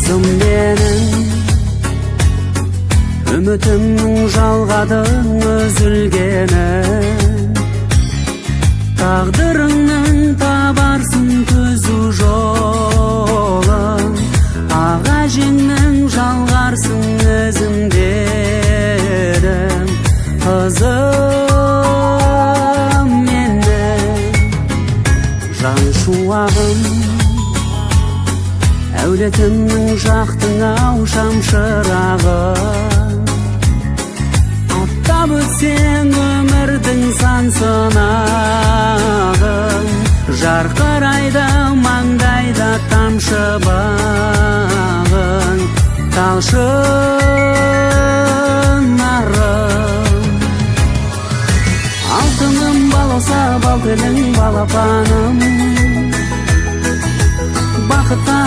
Қызым менің, үмітімнің жалғадың үзілгенін, тағдырыңның табарсын түзу жолын, аға жеңнің жалғарсын өзің дедім. Қызым менің, жан шуағым, әулетімнің жақтың ау шамшырағын, аттап өтсең өмірдің сан сынағын, жарқырайды маңдайда тамшы бағын, талшын арым. Алтыным балауса бал тілің балапаным, бақытқа